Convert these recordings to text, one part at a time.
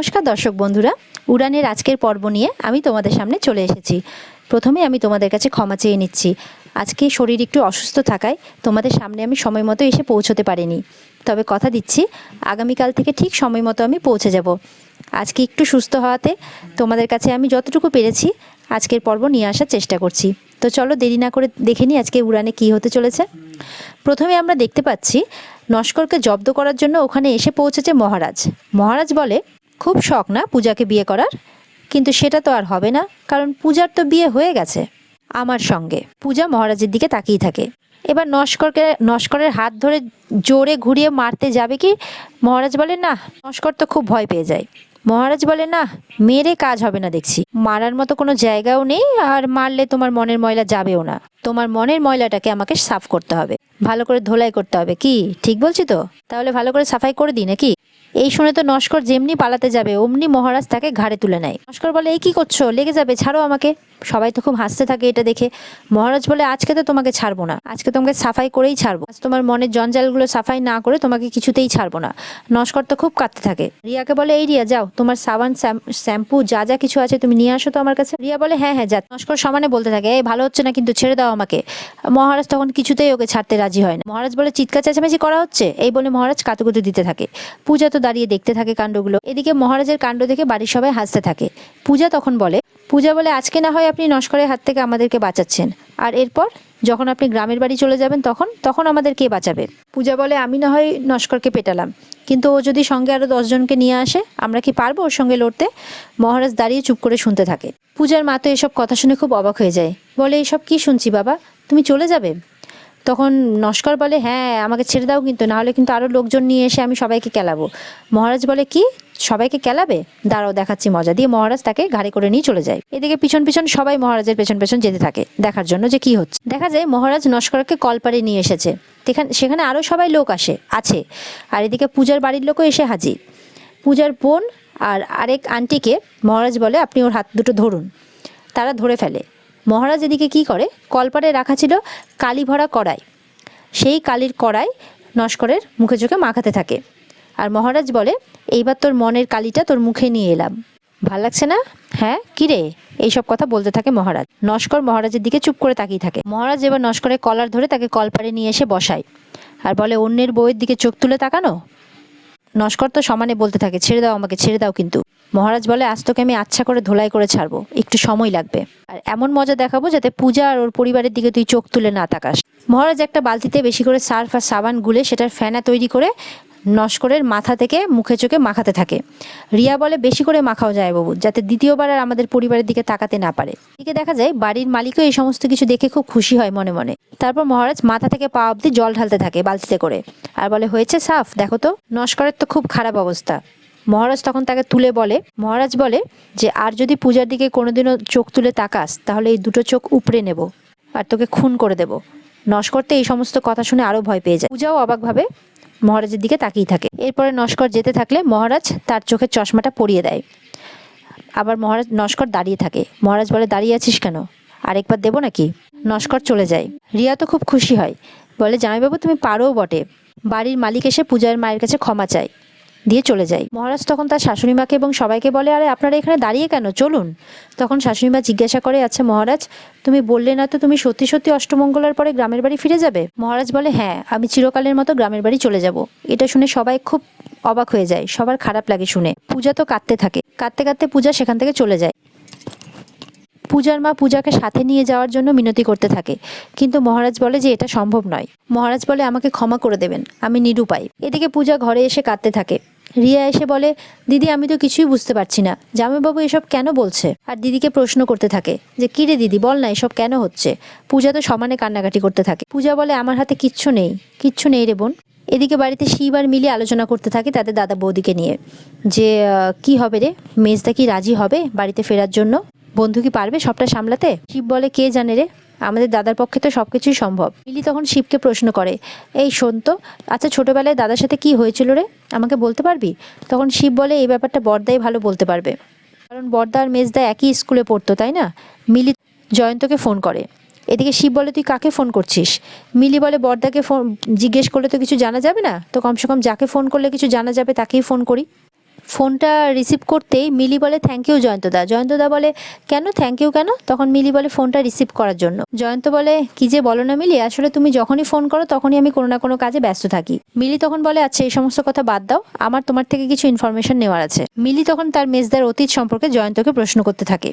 নমস্কার দর্শক বন্ধুরা, উড়ানের আজকের পর্ব নিয়ে আমি তোমাদের সামনে চলে এসেছি। প্রথমে আমি তোমাদের কাছে ক্ষমা চেয়ে নিচ্ছি। আজকে শরীর একটু অসুস্থ থাকায় তোমাদের সামনে আমি সময় মতো এসে পৌঁছতে পারিনি। তবে কথা দিচ্ছি, আগামীকাল থেকে ঠিক সময় মতো আমি পৌঁছে যাব। আজকে একটু সুস্থ হওয়াতে তোমাদের কাছে আমি যতটুকু পেরেছি আজকের পর্ব নিয়ে আসার চেষ্টা করছি। তো চলো দেরি না করে দেখে নিই আজকে উড়ানে কী হতে চলেছে। প্রথমে আমরা দেখতে পাচ্ছি নস্করকে জব্দ করার জন্য ওখানে এসে পৌঁছেছে মহারাজ। মহারাজ বলে, খুব শখ না পূজাকে বিয়ে করার, কিন্তু সেটা তো আর হবে না, কারণ পূজার তো বিয়ে হয়ে গেছে আমার সঙ্গে। পূজা মহারাজের দিকে তাকিয়ে থাকে। এবার নস্করের হাত ধরে জোরে ঘুরিয়ে মারতে যাবে কি, মহারাজ বলে না। নস্কর তো খুব ভয় পেয়ে যায়। মহারাজ বলে, না, মেরে কাজ হবে না দেখছি, মারার মতো কোনো জায়গাও নেই, আর মারলে তোমার মনের ময়লা যাবেও না। তোমার মনের ময়লাটাকে আমাকে সাফ করতে হবে, ভালো করে ধোলাই করতে হবে। কি ঠিক বলছি তো? তাহলে ভালো করে সাফাই করে দিই নাকি? এই শুনে তো নস্কর যেমনি পালাতে যাবে অমনি মহারাজ তাকে ঘাড়ে তুলে নেয়। নস্কর বলে, এই কি করছো, লেগে যাবে, ছাড়ো আমাকে। সবাই তো খুব হাসতে থাকে এটা দেখে। মহারাজ বলে, আজকে তো তোমাকে ছাড়বো না, আজকে তোমাকে সাফাই করেই ছাড়বো। আজ তোমার মনের জঞ্জালগুলো সাফাই না করে তোমাকে কিছুতেই ছাড়বো না। নস্কর তো খুব কাঁদতে থাকে। রিয়াকে বলে, এই রিয়া, যাও, তোমার সাবান শ্যাম্পু যা যা কিছু আছে তুমি নিয়ে আসো তো আমার কাছে। রিয়া বলে, হ্যাঁ হ্যাঁ যা। নস্কর সমানে বলতে থাকে, এই ভালো হচ্ছে না কিন্তু, ছেড়ে দাও আমাকে। মহারাজ তখন কিছুতেই ওকে ছাড়তে রাজি হয় না। মহারাজ বলে, চিৎকার চেঁচামেচি করা হচ্ছে, এই বলে মহারাজ কাতুকুতু দিতে থাকে। পূজা তো দাঁড়িয়ে দেখতে থাকে কাণ্ডগুলো। এদিকে মহারাজের কাণ্ড দেখে বাড়ির সবাই হাসতে থাকে। পূজা বলে, আজকে না হয় আপনি নস্করের হাত থেকে আমাদেরকে বাঁচাচ্ছেন, আর এরপর যখন আপনি গ্রামের বাড়ি চলে যাবেন তখন আমাদের কে বাঁচাবে? পূজা বলে, আমি না হয় নস্করকে পেটালাম, কিন্তু ও যদি সঙ্গে আরো 10 জনকে নিয়ে আসে, আমরা কি পারবো ওর সঙ্গে লড়তে? মহারাজ দাঁড়িয়ে চুপ করে শুনতে থাকে। পূজার মা তো এসব কথা শুনে খুব অবাক হয়ে যায়। বলে, এইসব কি শুনছি বাবা, তুমি চলে যাবে? তখন নস্কর বলে, হ্যাঁ আমাকে ছেড়ে দাও, কিন্তু নাহলে কিন্তু আরও লোকজন নিয়ে এসে আমি সবাইকে কেলাবো। মহারাজ বলে, কি সবাইকে কেলাবে? দাঁড়াও দেখাচ্ছি মজা। দিয়ে মহারাজ তাকে ঘাড়ে করে নিয়ে চলে যায়। এদিকে পিছন পিছন সবাই মহারাজের পেছন পেছন যেতে থাকে দেখার জন্য যে কি হচ্ছে। দেখা যায় মহারাজ নস্করকে কলপারে নিয়ে এসেছে। সেখানে আরও সবাই লোক আছে। আর এদিকে পূজার বাড়ির লোকও এসে হাজির। পূজার বোন আর আরেক আন্টিকে মহারাজ বলে, আপনি ওর হাত দুটো ধরুন। তারা ধরে ফেলে। মহারাজ এদিকে কি করে, কলপারে রাখা ছিল কালি ভরা কড়াই, সেই কালির কড়াই নস্করের মুখে চোখে মাখাতে থাকে। আর মহারাজ বলে, এইবার তোর মনের কালিটা তোর মুখে নিয়ে এলাম, ভাল লাগছে না? হ্যাঁ কিরে? এইসব কথা বলতে থাকে মহারাজ। নস্কর মহারাজের দিকে চুপ করে তাকিয়ে থাকে। মহারাজ এবার নস্করের কলার ধরে তাকে কলপারে নিয়ে এসে বসায় আর বলে, অন্যের বউয়ের দিকে চোখ তুলে তাকানো? নস্কর তো সমানে বলতে থাকে, ছেড়ে দাও আমাকে, ছেড়ে দাও। কিন্তু মহারাজ বলে, আজ তোকে আমি আচ্ছা করে ধোলাই করে ছাড়বো, একটু সময় লাগবে, আর এমন মজা দেখাবো যাতে পূজা আর ওর পরিবারের দিকে তুই চোখ তুলে না তাকাস। মহারাজ একটা বালতিতে বেশি করে সার্ফ আর সাবান গুলে সেটার ফেনা তৈরি করে নস্করের মাথা থেকে মুখে চোখে মাখাতে থাকে। রিয়া বলে, বেশি করে মাখাও যায় বাবু, যাতে দ্বিতীয়বার আর আমাদের পরিবারের দিকে তাকাতে না পারে। এদিকে দেখা যায় বাড়ির মালিকও এই সমস্ত কিছু দেখে খুব খুশি হয় মনে মনে। তারপর মহারাজ মাথা থেকে পা অবধি জল ঢালতে থাকে বালতিতে করে, আর বলে, হয়েছে সাফ, দেখো তো। নস্করের তো খুব খারাপ অবস্থা। মহারাজ তখন তাকে তুলে বলে, মহারাজ বলে যে, আর যদি পূজার দিকে কোনোদিনও চোখ তুলে তাকাস তাহলে এই দুটো চোখ উপড়ে নেব আর তোকে খুন করে দেব। নস্কর তো এই সমস্ত কথা শুনে আরো ভয় পেয়ে যায়। পূজাও অবাকভাবে মহারাজের দিকে তাকিয়ে থাকে। এরপরে নস্কর যেতে থাকলে মহারাজ তার চোখের চশমাটা পরিয়ে দেয়। আবার নস্কর দাঁড়িয়ে থাকে। মহারাজ বলে, দাঁড়িয়ে আছিস কেন, আরেকবার দেবো নাকি? নস্কর চলে যায়। রিয়া তো খুব খুশি হয়, বলে, জামাইবাবু তুমি পারোও বটে। বাড়ির মালিক এসে পূজার মায়ের কাছে ক্ষমা চায়, দিয়ে চলে যায়। মহারাজ তখন তার শাশুড়ি মাকে এবং সবাইকে বলে, আরে আপনারা এখানে দাঁড়িয়ে কেন, চলুন। তখন শাশুড়ি মা জিজ্ঞাসা করে, আচ্ছা মহারাজ, তুমি বললে না তো তুমি সত্যি সত্যি অষ্টমঙ্গলার পরে গ্রামের বাড়ি ফিরে যাবে? মহারাজ বলে, হ্যাঁ আমি চিরকালের মতো গ্রামের বাড়ি চলে যাব। এটা শুনে সবাই খুব অবাক হয়ে যায়, সবার খারাপ লাগে শুনে। পূজা তো কাঁদতে থাকে। কাঁদতে কাঁদতে পূজা সেখান থেকে চলে যায়। পূজার মা পূজাকে সাথে নিয়ে যাওয়ার জন্য মিনতি করতে থাকে, কিন্তু মহারাজ বলে যে এটা সম্ভব নয়। মহারাজ বলে, আমাকে ক্ষমা করে দেবেন, আমি নিরুপায়। এদিকে পূজা ঘরে এসে কাঁদতে থাকে। রিয়া এসে বলে, দিদি আমি তো কিছুই বুঝতে পারছি না, জামাইবাবু এসব কেন বলছে? আর দিদিকে প্রশ্ন করতে থাকে যে, কি রে দিদি, বল না এসব কেন হচ্ছে? পূজা তো সমানে কান্নাকাটি করতে থাকে। পূজা বলে, আমার হাতে কিচ্ছু নেই রে বোন। এদিকে বাড়িতে শিব আর মিলি আলোচনা করতে থাকে তাদের দাদা বৌদিকে নিয়ে, যে কি হবে রে, মেজদা কি রাজি হবে বাড়িতে ফেরার জন্য? বন্ধু কি পারবে সবটা সামলাতে? শিব বলে, কে জানে রে, আমাদের দাদার পক্ষে তো সবকিছুই সম্ভব। মিলি তখন শিবকে প্রশ্ন করে, এই শোন তো, আচ্ছা ছোটবেলায় দাদার সাথে কি হয়েছিল রে, আমাকে বলতে পারবি? তখন শিব বলে, এই ব্যাপারটা বড়দাই ভালো বলতে পারবে, কারণ বড়দা আর মেজদা একই স্কুলে পড়তো, তাই না? মিলি জয়ন্তকে ফোন করে। এদিকে শিব বলে, তুই কাকে ফোন করছিস? মিলি বলে, বড়দাকে ফোন জিজ্ঞেস করলে তো কিছু জানা যাবে না, তো কমসে কম যাকে ফোন করলে কিছু জানা যাবে তাকেই ফোন করি। ফোনটা রিসিভ করতেই মিলি বলে থ্যাংক ইউ জয়ন্তদা। জয়ন্তদা বলে কেন থ্যাংক ইউ কেন? তখন মিলি বলে ফোনটা রিসিভ করার জন্য। জয়ন্ত বলে কি যে বলো না মিলি, আসলে তুমি যখনই ফোন করো তখনই আমি কোনো না কোনো কাজে ব্যস্ত থাকি। মিলি তখন বলে আচ্ছা এই সমস্ত কথা বাদ দাও, আমার তোমার থেকে কিছু ইনফরমেশন নেওয়ার আছে। মিলি তখন তার মেজদার অতীত সম্পর্কে জয়ন্তকে প্রশ্ন করতে থাকে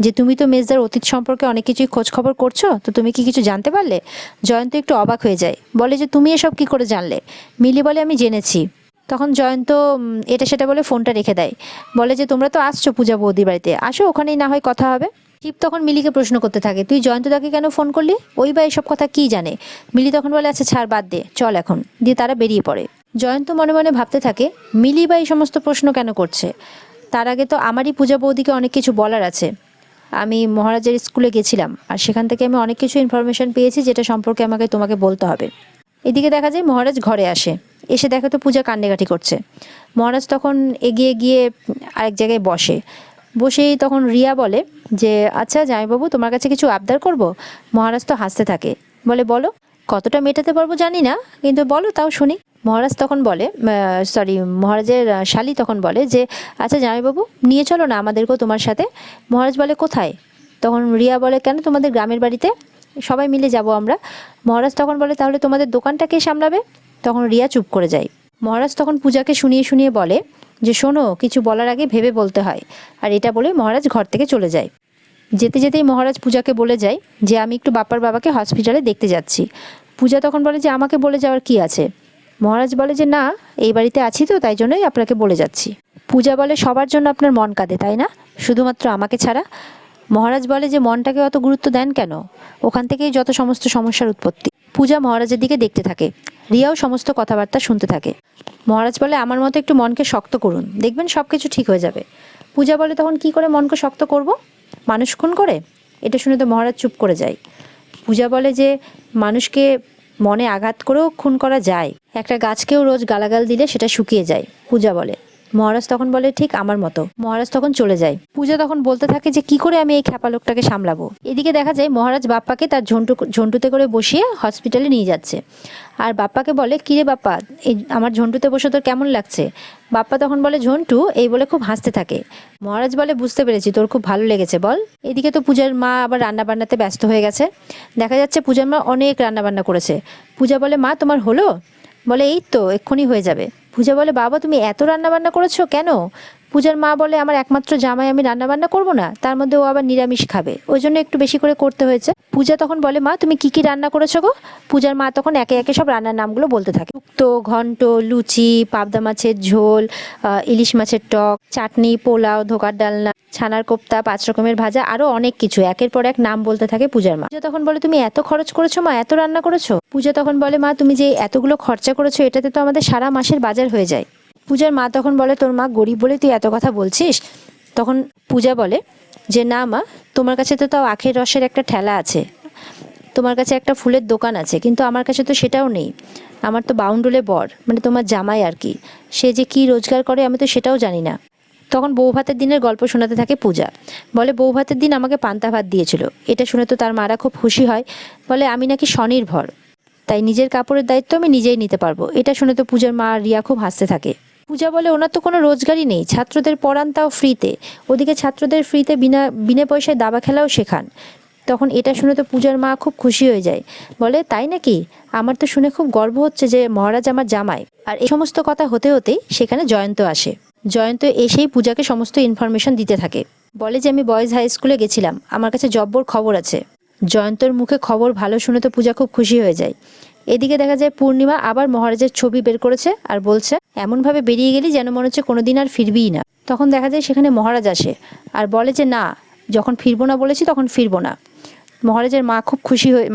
যে তুমি তো মেজদার অতীত সম্পর্কে অনেক কিছুই খোঁজ খবর করছো, তো তুমি কি কিছু জানতে পারলে? জয়ন্ত একটু অবাক হয়ে যায়, বলে যে তুমি এসব কি করে জানলে? মিলি বলে আমি জেনেছি। তখন জয়ন্ত এটা সেটা বলে ফোনটা রেখে দেয়, বলে যে তোমরা তো আসছো পূজা বৌদির বাড়িতে, আসো ওখানেই না হয় কথা হবে। শিব তখন মিলিকে প্রশ্ন করতে থাকে তুই জয়ন্তদাকে কেন ফোন করলি, ওই বা এসব কথা কি জানে? মিলি তখন বলে আচ্ছা ছাড় বাদ দে, চল এখন। দিয়ে তারা বেরিয়ে পড়ে। জয়ন্ত মনে মনে ভাবতে থাকে মিলি বা এই সমস্ত প্রশ্ন কেন করছে? তার আগে তো আমারই পূজা বৌদিকে অনেক কিছু বলার আছে। আমি মহারাজের স্কুলে গেছিলাম আর সেখান থেকে আমি অনেক কিছু ইনফরমেশন পেয়েছি যেটা সম্পর্কে আমাকে তোমাকে বলতে হবে। এদিকে দেখা যায় মহারাজ ঘরে আসে, এসে দেখে তো পূজা কান্নাকাটি করছে। মহারাজ তখন এগিয়ে গিয়ে আরেক জায়গায় বসেই তখন রিয়া বলে যে আচ্ছা জামাইবাবু তোমার কাছে কিছু আবদার করব। মহারাজ তো হাসতে থাকে, বলে বলো। কতটা মেটাতে পারবো জানি না, কিন্তু বলো তাও শুনি। মহারাজ তখন বলে মহারাজের শালী তখন বলে যে আচ্ছা জামাইবাবু নিয়ে চলো না আমাদেরকেও তোমার সাথে। মহারাজ বলে কোথায়? তখন রিয়া বলে কেন তোমাদের গ্রামের বাড়িতে, সবাই মিলে যাব আমরা। মহারাজ তখন বলে তাহলে তোমাদের দোকানটা কে সামলাবে? তখন রিয়া চুপ করে যায়। মহারাজ তখন পূজাকে শুনিয়ে শুনিয়ে বলে যে শোনো, কিছু বলার আগে ভেবে বলতে হয়। আর এটা বলে মহারাজ ঘর থেকে চলে যায়। যেতে যেতেই মহারাজ পূজাকে বলে যায় যে আমি একটু বাপ্পার বাবাকে হসপিটালে দেখতে যাচ্ছি। পূজা তখন বলে যে আমাকে বলে যাওয়ার কি আছে? মহারাজ বলে যে না, এই বাড়িতে আছি তো তাই জন্যই আপনাকে বলে যাচ্ছি। পূজা বলে সবার জন্য আপনার মন কাঁদে তাই না, শুধুমাত্র আমাকে ছাড়া? মহারাজ বলে যে মনটাকে অত গুরুত্ব দেন কেন, ওখান থেকেই যত সমস্ত সমস্যার উৎপত্তি। পূজা মহারাজের দিকে দেখতে থাকে, রিয়াও সমস্ত কথাবার্তা শুনতে থাকে। মহারাজ বলে আমার মতো একটু মনকে শক্ত করুন, দেখবেন সব কিছু ঠিক হয়ে যাবে। পূজা বলে তখন কি করে মনকে শক্ত করব, মানুষ খুন করে? এটা শুনে তো মহারাজ চুপ করে যায়। পূজা বলে যে মানুষকে মনে আঘাত করেও খুন করা যায়, একটা গাছকেও রোজ গালাগাল দিলে সেটা শুকিয়ে যায়। পূজা বলে। মহারাজ তখন বলে ঠিক আমার মতো। মহারাজ তখন চলে যায়। পূজা তখন বলতে থাকে যে কি করে আমি এই খ্যাপা লোকটাকে সামলাবো। এদিকে দেখা যায় মহারাজ বাপ্পাকে তার ঝন্টুতে করে বসিয়ে হসপিটালে নিয়ে যাচ্ছে। আর বাপ্পাকে বলে কিরে বাপ্পা, এই আমার ঝন্টুতে বসে তোর কেমন লাগছে? বাপ্পা তখন বলে ঝন্টু, এই বলে খুব হাসতে থাকে। মহারাজ বলে বুঝতে পেরেছি তোর খুব ভালো লেগেছে বল। এদিকে তো পূজার মা আবার রান্নাবান্নাতে ব্যস্ত হয়ে গেছে। দেখা যাচ্ছে পূজার মা অনেক রান্নাবান্না করেছে। পূজা বলে মা তোমার হলো? বলে এই তো এক্ষুনি হয়ে যাবে। পূজা বলে বাবা তুমি এত রান্নাবান্না করেছো কেন? পূজার মা বলে আমার একমাত্র জামাই, আমি রান্নাবান্না করবো না? তার মধ্যে ও আবার নিরামিষ খাবে, ওই জন্য একটু বেশি করে করতে হয়েছে। পূজা তখন বলে মা তুমি কি কি রান্না করেছো গো? পূজার মা তখন একে একে সব রান্নার নামগুলো বলতে থাকে। শুক্তো, ঘন্ট, লুচি, পাবদা মাছের ঝোল, ইলিশ মাছের টক, চাটনি, পোলাও, ধোকার ডালনা, ছানার কোপ্তা, 5 রকমের ভাজা, আরো অনেক কিছু একের পর এক নাম বলতে থাকে পূজার মা। পূজা তখন বলে তুমি এত খরচ করেছো মা, এত রান্না করেছো? পূজা তখন বলে মা তুমি যে এতগুলো খরচা করেছো এটাতে তো আমাদের সারা মাসের বাজার হয়ে যায়। পূজার মা তখন বলে তোর মা গরিব বলে তুই এত কথা বলছিস? তখন পূজা বলে যে না মা, তোমার কাছে তো তাও আখের রসের একটা ঠেলা আছে, তোমার কাছে একটা ফুলের দোকান আছে, কিন্তু আমার কাছে তো সেটাও নেই। আমার তো বাউন্ডুলে বর, মানে তোমার জামাই আর কি, সে যে কি রোজগার করে আমি তো সেটাও জানি না। তখন বউ ভাতের দিনের গল্প শোনাতে থাকে পূজা। বলে বউ ভাতের দিন আমাকে পান্তা ভাত দিয়েছিল। এটা শুনে তো তার মারা খুব খুশি হয়, বলে আমি নাকি স্বনির্ভর, তাই নিজের কাপড়ের দায়িত্ব আমি নিজেই নিতে পারবো। এটা শুনে তো পূজার মা আর রিয়া খুব হাসতে থাকে। পূজা বলে ওনার তো কোনো রোজগারই নেই, ছাত্রদের পড়ান তাও ফ্রিতে, ওদিকে ছাত্রদের ফ্রিতে বিনা বিনা পয়সায় দাবা খেলাও শেখান। তখন এটা শুনে তো পূজার মা খুব খুশি হয়ে যায়, বলে তাই নাকি, আমার তো শুনে খুব গর্ব হচ্ছে যে মহারাজ আমার জামাই। আর এই সমস্ত কথা হতে হতেই সেখানে জয়ন্ত আসে। জয়ন্ত এসেই পূজাকে সমস্ত ইনফরমেশন দিতে থাকে, বলে যে আমি বয়েজ হাই স্কুলে গেছিলাম, আমার কাছে জব্বর খবর আছে। জয়ন্তর মুখে খবর ভালো শুনে তো পূজা খুব খুশি হয়ে যায়। এদিকে দেখা যায় পূর্ণিমা আবার মহারাজের ছবি বের করেছে আর বলছে এমনভাবে বেরিয়ে গেলি যেন মনে হচ্ছে কোনোদিন আর ফিরবিই না। তখন দেখা যায় সেখানে মহারাজ আসে আর বলে যে না, যখন ফিরবো না বলেছি তখন ফিরবো না। মহারাজের মা খুব খুশি হয়ে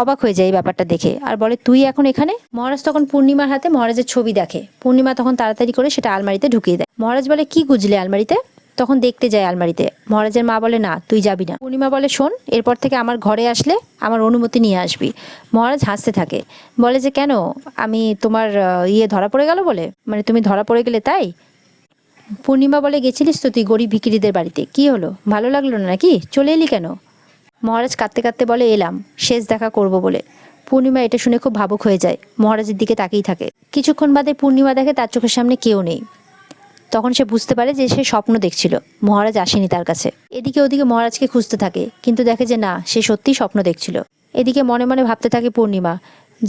অবাক হয়ে যায় এই ব্যাপারটা দেখে আর বলে তুই এখন এখানে? মহারাজ তখন পূর্ণিমার হাতে মহারাজের ছবি দেখে। পূর্ণিমা তখন তাড়াতাড়ি করে সেটা আলমারিতে ঢুকিয়ে দেয়। মহারাজ বলে কি গুজলে আলমারিতে? তখন দেখতে যায় আলমারিতে। মহারাজের মা বলে না তুই যাবি না। পূর্ণিমা বলে শোন, এরপর থেকে আমার ঘরে আসলে আমার অনুমতি নিয়ে আসবি। মহারাজ হাসতে থাকে, বলে যে কেন, আমি তোমার ধরা পড়ে গেল বলে, মানে তুমি ধরা পড়ে গেলে তাই? পূর্ণিমা বলে গেছিলিস তো তুই গরিব ভিখিরিদের বাড়িতে, কি হলো, ভালো লাগলো না নাকি, চলে এলি কেন? মহারাজ কাঁদতে কাঁদতে বলে এলাম শেষ দেখা করব বলে। পূর্ণিমা এটা শুনে খুব ভাবুক হয়ে যায়, মহারাজের দিকে তাকিয়ে থাকে। কিছুক্ষণ বাদে পূর্ণিমা দেখে তার চোখের সামনে কেউ নেই। তখন সে বুঝতে পারে যে সে স্বপ্ন দেখছিল, মহারাজ আসেনি তার কাছে। এদিকে ওদিকে মহারাজকে খুঁজতে থাকে, কিন্তু দেখে যে না, সে সত্যিই স্বপ্ন দেখছিল। এদিকে মনে মনে ভাবতে থাকে পূর্ণিমা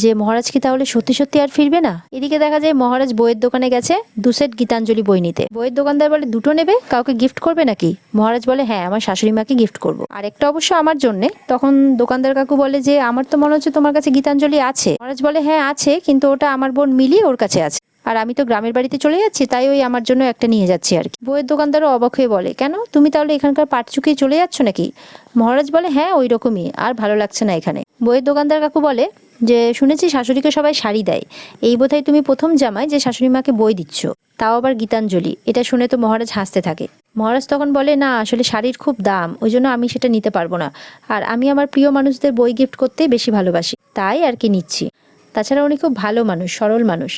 যে মহারাজ কি তাহলে সত্যি সত্যি আর ফিরবে না। এদিকে দেখা যায় মহারাজ বইয়ের দোকানে গেছে 2 সেট গীতাঞ্জলি বই নিতে। বইয়ের দোকানদার বলে, দুটো নেবে, কাউকে গিফট করবে নাকি? মহারাজ বলে, হ্যাঁ, আমার শাশুড়ি মাকে গিফট করবো, আর একটা অবশ্য আমার জন্যে। তখন দোকানদার কাকু বলে যে আমার তো মনে হচ্ছে তোমার কাছে গীতাঞ্জলি আছে। মহারাজ বলে, হ্যাঁ আছে, কিন্তু ওটা আমার বোন মিলি ওর কাছে আছে, আর আমি তো গ্রামের বাড়িতে চলে যাচ্ছি, তাই ওই আমার জন্য একটা নিয়ে যাচ্ছি আর কি। বইয়ের দোকানদারও অবাক হয়ে বলে, কেন, তুমি তাহলে এখানকার পাট চুকিয়ে চলে যাচ্ছ নাকি? মহারাজ বলে, হ্যাঁ ওই রকমই, আর ভালো লাগছে না এখানে। বইয়ের দোকানদার কাকু বলে যে শুনেছি শাশুড়িকে সবাই শাড়ি দেয়, এই বোধহয় তুমি প্রথম জামাই যে শাশুড়ি মাকে বই দিচ্ছ, তাও আবার গীতাঞ্জলি। এটা শুনে তো মহারাজ হাসতে থাকে। মহারাজ তখন বলে, না আসলে শাড়ির খুব দাম, ওই জন্য আমি সেটা নিতে পারবো না, আর আমি আমার প্রিয় মানুষদের বই গিফট করতেই বেশি ভালোবাসি, তাই আর কি নিচ্ছি। তাছাড়া উনি খুব ভালো মানুষ, সরল মানুষ,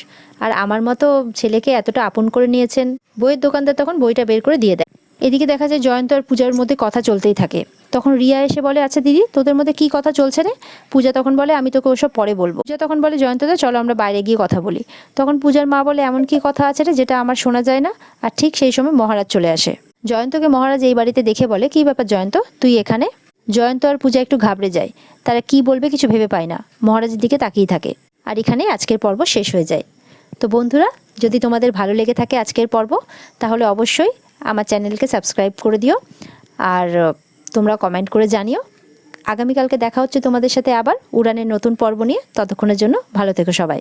আর আমার মতো ছেলেকে এতটা আপন করে নিয়েছেন। বইয়ের দোকানদার তখন বইটা বের করে দিয়ে দেয়। এদিকে দেখা যায় জয়ন্ত আর পূজার মধ্যে কথা চলতেই থাকে। তখন রিয়া এসে বলে, আচ্ছা দিদি, তোদের মধ্যে কি কথা চলছে রে? পূজা তখন বলে, আমি তোকে ওসব পরে বলবো। পূজা তখন বলে, জয়ন্তদা চলো আমরা বাইরে গিয়ে কথা বলি। তখন পূজার মা বলে, এমন কি কথা আছে রে যেটা আমার শোনা যায় না? আর ঠিক সেই সময় মহারাজ চলে আসে। জয়ন্তকে মহারাজ এই বাড়িতে দেখে বলে, কি ব্যাপার জয়ন্ত, তুই এখানে? জয়ন্ত আর পূজা একটু ঘাবড়ে যায়, তারা কি বলবে কিছু ভেবে পায় না, মহারাজের দিকে তাকিয়ে থাকে। আর এখানে আজকের পর্ব শেষ হয়ে যায়। তো বন্ধুরা, যদি তোমাদের ভালো লেগে থাকে আজকের পর্ব, তাহলে অবশ্যই আমার চ্যানেলকে সাবস্ক্রাইব করে দিও, আর তোমরা কমেন্ট করে জানিও। আগামীকালকে দেখা হচ্ছে তোমাদের সাথে আবার উড়ানের নতুন পর্ব নিয়ে। ততক্ষণের জন্য ভালো থেকো সবাই।